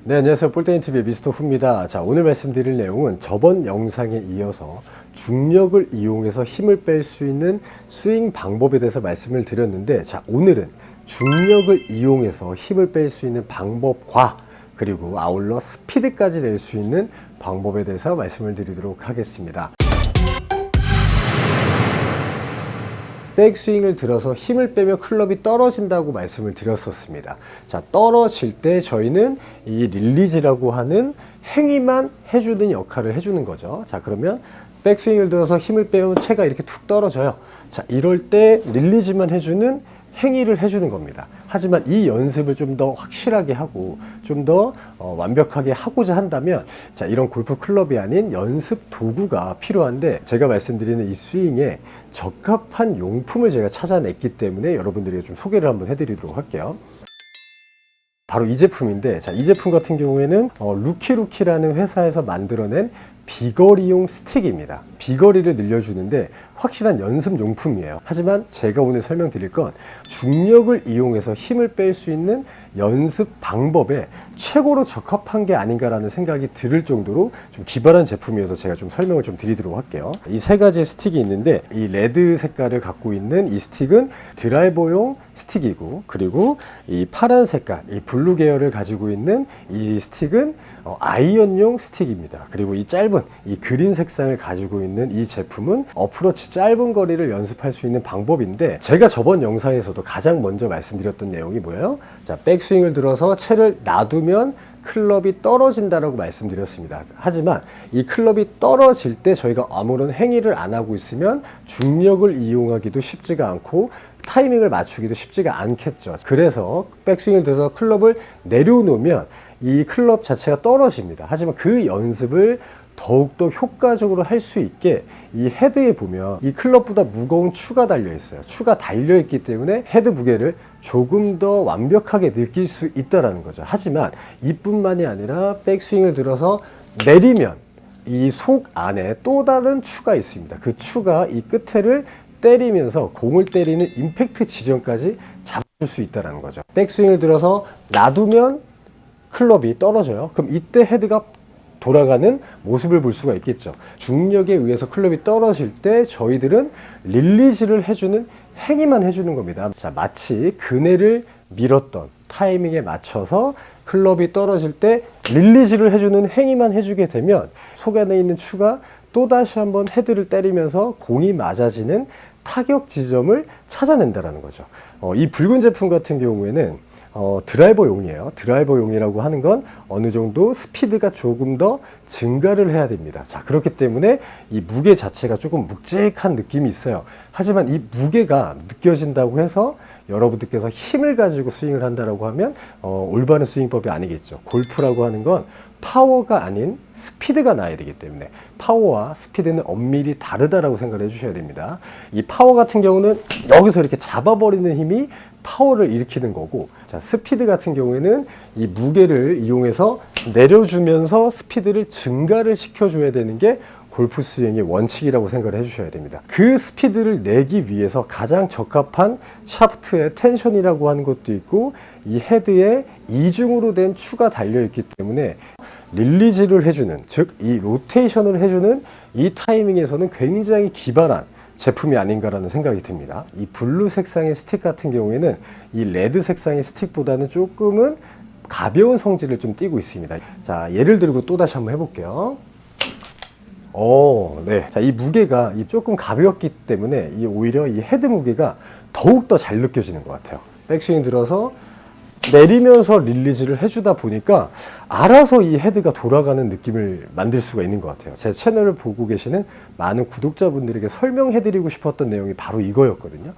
네, 안녕하세요. 볼테인TV의 미스터 후입니다. 자, 오늘 말씀드릴 내용은 저번 영상에 이어서 중력을 이용해서 힘을 뺄 수 있는 스윙 방법에 대해서 말씀을 드렸는데, 자, 오늘은 중력을 이용해서 힘을 뺄 수 있는 방법과 그리고 아울러 스피드까지 낼 수 있는 방법에 대해서 말씀을 드리도록 하겠습니다. 백스윙을 들어서 힘을 빼면 클럽이 떨어진다고 말씀을 드렸었습니다. 자, 떨어질 때 저희는 이 릴리즈라고 하는 행위만 해주는 역할을 해주는 거죠. 자, 그러면 백스윙을 들어서 힘을 빼면 채가 이렇게 툭 떨어져요. 자, 이럴 때 릴리즈만 해주는 행위를 해주는 겁니다. 하지만 이 연습을 좀 더 확실하게 하고 좀 더 완벽하게 하고자 한다면, 자, 이런 골프 클럽이 아닌 연습 도구가 필요한데, 제가 말씀드리는 이 스윙에 적합한 용품을 제가 찾아냈기 때문에 여러분들에게 좀 소개를 한번 해드리도록 할게요. 바로 이 제품인데, 자, 이 제품 같은 경우에는 루키루키라는 회사에서 만들어낸 비거리용 스틱입니다. 비거리를 늘려주는데 확실한 연습 용품이에요. 하지만 제가 오늘 설명드릴 건 중력을 이용해서 힘을 뺄 수 있는 연습 방법에 최고로 적합한 게 아닌가라는 생각이 들 정도로 좀 기발한 제품이어서 제가 좀 설명을 좀 드리도록 할게요. 이 세 가지의 스틱이 있는데, 이 레드 색깔을 갖고 있는 이 스틱은 드라이버용 스틱이고, 그리고 이 파란 색깔, 이 블루 계열을 가지고 있는 이 스틱은 아이언용 스틱입니다. 그리고 이 짧은 이 그린 색상을 가지고 있는 이 제품은 어프로치 짧은 거리를 연습할 수 있는 방법인데, 제가 저번 영상에서도 가장 먼저 말씀드렸던 내용이 뭐예요? 자, 백스윙을 들어서 채를 놔두면 클럽이 떨어진다라고 말씀드렸습니다. 하지만 이 클럽이 떨어질 때 저희가 아무런 행위를 안 하고 있으면 중력을 이용하기도 쉽지가 않고 타이밍을 맞추기도 쉽지가 않겠죠. 그래서 백스윙을 들어서 클럽을 내려놓으면 이 클럽 자체가 떨어집니다. 하지만 그 연습을 더욱더 효과적으로 할 수 있게 이 헤드에 보면 이 클럽보다 무거운 추가 달려 있어요. 추가 달려 있기 때문에 헤드 무게를 조금 더 완벽하게 느낄 수 있다는 거죠. 하지만 이뿐만이 아니라 백스윙을 들어서 내리면 이 속 안에 또 다른 추가 있습니다. 그 추가 이 끝에를 때리면서 공을 때리는 임팩트 지점까지 잡을 수 있다는 거죠. 백스윙을 들어서 놔두면 클럽이 떨어져요. 그럼 이때 헤드가 돌아가는 모습을 볼 수가 있겠죠. 중력에 의해서 클럽이 떨어질 때 저희들은 릴리즈를 해주는 행위만 해주는 겁니다. 자, 마치 그네를 밀었던 타이밍에 맞춰서 클럽이 떨어질 때 릴리즈를 해주는 행위만 해주게 되면 속 안에 있는 추가 또다시 한번 헤드를 때리면서 공이 맞아지는 타격 지점을 찾아낸다는 거죠. 이 붉은 제품 같은 경우에는 드라이버용이에요. 드라이버용이라고 하는 건 어느 정도 스피드가 조금 더 증가를 해야 됩니다. 자, 그렇기 때문에 이 무게 자체가 조금 묵직한 느낌이 있어요. 하지만 이 무게가 느껴진다고 해서 여러분들께서 힘을 가지고 스윙을 한다라고 하면 올바른 스윙법이 아니겠죠. 골프라고 하는 건 파워가 아닌 스피드가 나야 되기 때문에 파워와 스피드는 엄밀히 다르다라고 생각을 해주셔야 됩니다. 이 파워 같은 경우는 여기서 이렇게 잡아버리는 힘이 파워를 일으키는 거고, 자, 스피드 같은 경우에는 이 무게를 이용해서 내려주면서 스피드를 증가를 시켜줘야 되는 게 골프 스윙의 원칙이라고 생각을 해주셔야 됩니다. 그 스피드를 내기 위해서 가장 적합한 샤프트의 텐션이라고 하는 것도 있고, 이 헤드에 이중으로 된 추가 달려있기 때문에 릴리즈를 해주는, 즉 이 로테이션을 해주는 이 타이밍에서는 굉장히 기발한 제품이 아닌가라는 생각이 듭니다. 이 블루 색상의 스틱 같은 경우에는 이 레드 색상의 스틱보다는 조금은 가벼운 성질을 좀 띠고 있습니다. 자, 예를 들고 또 다시 한번 해볼게요. 네. 자, 이 무게가 조금 가볍기 때문에 오히려 이 헤드 무게가 더욱더 잘 느껴지는 것 같아요. 백스윙 들어서 내리면서 릴리즈를 해주다 보니까 알아서 이 헤드가 돌아가는 느낌을 만들 수가 있는 것 같아요. 제 채널을 보고 계시는 많은 구독자분들에게 설명해드리고 싶었던 내용이 바로 이거였거든요.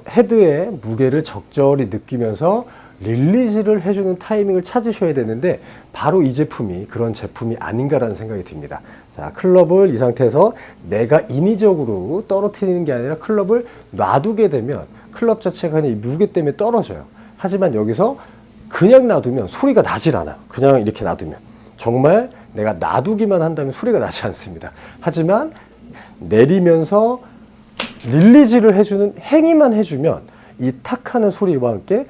헤드의 무게를 적절히 느끼면서 릴리즈를 해주는 타이밍을 찾으셔야 되는데, 바로 이 제품이 그런 제품이 아닌가라는 생각이 듭니다. 자, 클럽을 이 상태에서 내가 인위적으로 떨어뜨리는 게 아니라 클럽을 놔두게 되면 클럽 자체가 그냥 이 무게 때문에 떨어져요. 하지만 여기서 그냥 놔두면 소리가 나질 않아. 그냥 이렇게 놔두면 정말 내가 놔두기만 한다면 소리가 나지 않습니다. 하지만 내리면서 릴리즈를 해주는 행위만 해주면 이 탁 하는 소리와 함께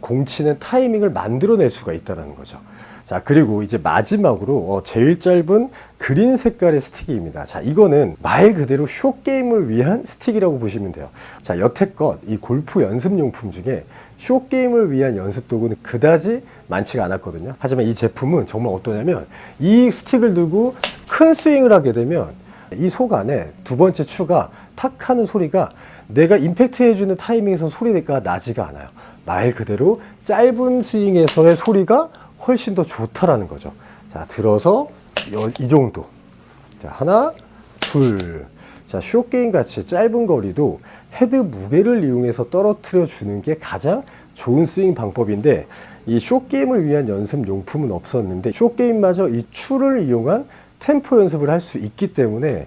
공 치는 타이밍을 만들어낼 수가 있다는 거죠. 자, 그리고 이제 마지막으로 제일 짧은 그린 색깔의 스틱입니다. 자, 이거는 말 그대로 쇼게임을 위한 스틱이라고 보시면 돼요. 자, 여태껏 이 골프 연습용품 중에 쇼게임을 위한 연습 도구는 그다지 많지가 않았거든요. 하지만 이 제품은 정말 어떠냐면 이 스틱을 들고 큰 스윙을 하게 되면 이 속 안에 두 번째 추가 탁 하는 소리가 내가 임팩트 해주는 타이밍에서 소리가 나지가 않아요. 말 그대로 짧은 스윙에서의 소리가 훨씬 더 좋다라는 거죠. 자, 들어서 이 정도. 자, 하나, 둘. 자, 숏게임 같이 짧은 거리도 헤드 무게를 이용해서 떨어뜨려 주는 게 가장 좋은 스윙 방법인데, 이 숏게임을 위한 연습 용품은 없었는데 숏게임마저 이 추를 이용한 템포 연습을 할 수 있기 때문에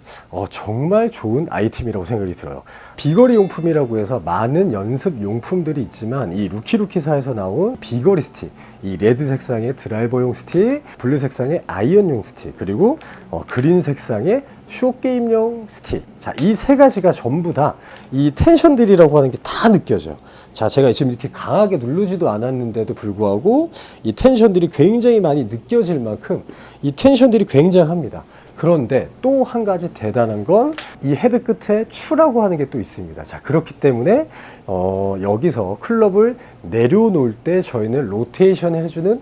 정말 좋은 아이템이라고 생각이 들어요. 비거리 용품이라고 해서 많은 연습 용품들이 있지만 이 루키루키사에서 나온 비거리 스틱, 이 레드 색상의 드라이버용 스틱, 블루 색상의 아이언용 스틱, 그리고 그린 색상의 숏게임용 스틱. 자, 이 세 가지가 전부 다 이 텐션들이라고 하는 게 다 느껴져요. 자, 제가 지금 이렇게 강하게 누르지도 않았는데도 불구하고 이 텐션들이 굉장히 많이 느껴질 만큼 이 텐션들이 굉장합니다. 그런데 또 한 가지 대단한 건 이 헤드 끝에 추라고 하는 게 또 있습니다. 자, 그렇기 때문에 여기서 클럽을 내려놓을 때 저희는 로테이션 해주는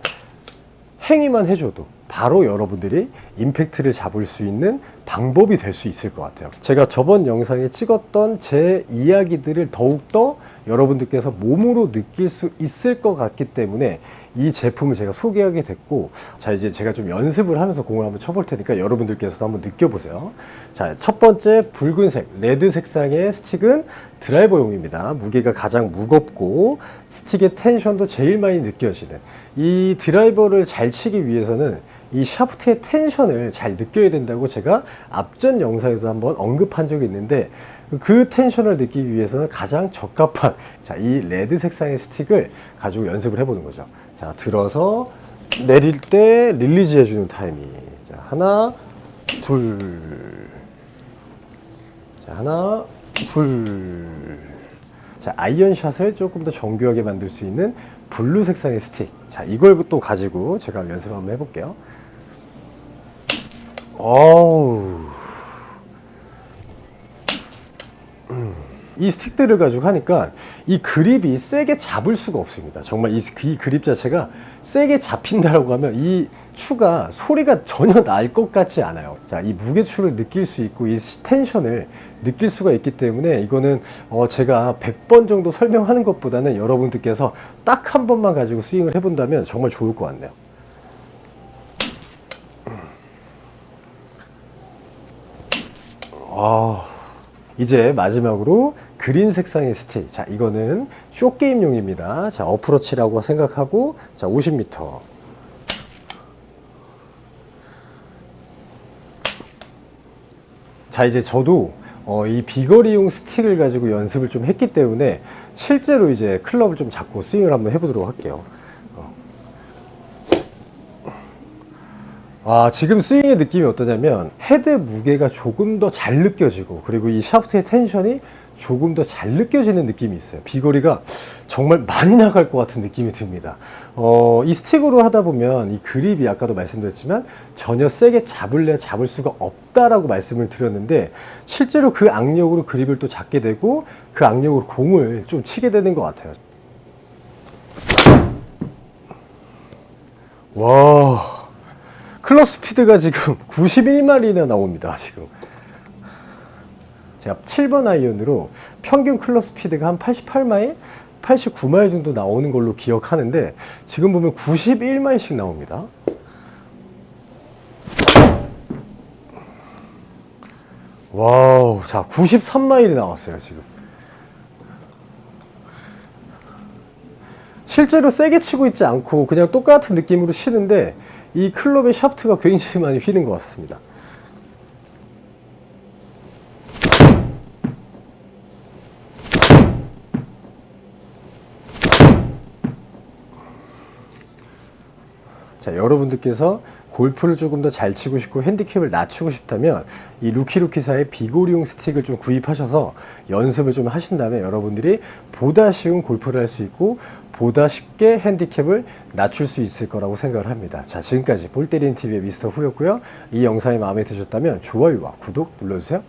행위만 해줘도 바로 여러분들이 임팩트를 잡을 수 있는 방법이 될 수 있을 것 같아요. 제가 저번 영상에 찍었던 제 이야기들을 더욱더 여러분들께서 몸으로 느낄 수 있을 것 같기 때문에 이 제품을 제가 소개하게 됐고, 자, 이제 제가 좀 연습을 하면서 공을 한번 쳐볼 테니까 여러분들께서도 한번 느껴보세요. 자, 첫 번째 붉은색 레드 색상의 스틱은 드라이버용입니다. 무게가 가장 무겁고 스틱의 텐션도 제일 많이 느껴지는, 이 드라이버를 잘 치기 위해서는 이 샤프트의 텐션을 잘 느껴야 된다고 제가 앞전 영상에서 한번 언급한 적이 있는데, 그 텐션을 느끼기 위해서는 가장 적합한, 자, 이 레드 색상의 스틱을 가지고 연습을 해보는 거죠. 자, 들어서 내릴 때 릴리즈 해주는 타이밍. 자, 하나, 둘. 자, 하나, 둘. 자, 아이언샷을 조금 더 정교하게 만들 수 있는 블루 색상의 스틱. 자, 이걸 또 가지고 제가 연습 한번 해볼게요. 이 스틱들을 가지고 하니까 이 그립이 세게 잡을 수가 없습니다. 정말 이 그립 자체가 세게 잡힌다라고 하면 이 추가 소리가 전혀 날 것 같지 않아요. 자, 이 무게추를 느낄 수 있고 이 텐션을 느낄 수가 있기 때문에 이거는 제가 100번 정도 설명하는 것보다는 여러분들께서 딱 한 번만 가지고 스윙을 해본다면 정말 좋을 것 같네요. 이제 마지막으로 그린 색상의 스틱. 자, 이거는 숏게임용입니다. 자, 어프로치라고 생각하고, 자, 50m. 자, 이제 저도 이 비거리용 스틱을 가지고 연습을 좀 했기 때문에 실제로 이제 클럽을 좀 잡고 스윙을 한번 해보도록 할게요. 지금 스윙의 느낌이 어떠냐면 헤드 무게가 조금 더 잘 느껴지고, 그리고 이 샤프트의 텐션이 조금 더 잘 느껴지는 느낌이 있어요. 비거리가 정말 많이 나갈 것 같은 느낌이 듭니다. 이 스틱으로 하다 보면 이 그립이 아까도 말씀드렸지만 전혀 세게 잡을 수가 없다라고 말씀을 드렸는데, 실제로 그 악력으로 그립을 또 잡게 되고 그 악력으로 공을 좀 치게 되는 것 같아요. 와, 클럽 스피드가 지금 91마일이나 나옵니다. 지금 제가 7번 아이언으로 평균 클럽 스피드가 한 88마일, 89마일 정도 나오는 걸로 기억하는데 지금 보면 91마일씩 나옵니다. 와우, 자, 93마일이 나왔어요. 지금 실제로 세게 치고 있지 않고 그냥 똑같은 느낌으로 치는데 이 클럽의 샤프트가 굉장히 많이 휘는 것 같습니다. 자, 여러분들께서 골프를 조금 더 잘 치고 싶고 핸디캡을 낮추고 싶다면 이 루키루키사의 비고리용 스틱을 좀 구입하셔서 연습을 좀 하신 다음에 여러분들이 보다 쉬운 골프를 할 수 있고 보다 쉽게 핸디캡을 낮출 수 있을 거라고 생각을 합니다. 자, 지금까지 볼때리는 TV의 미스터 후였고요. 이 영상이 마음에 드셨다면 좋아요와 구독 눌러주세요.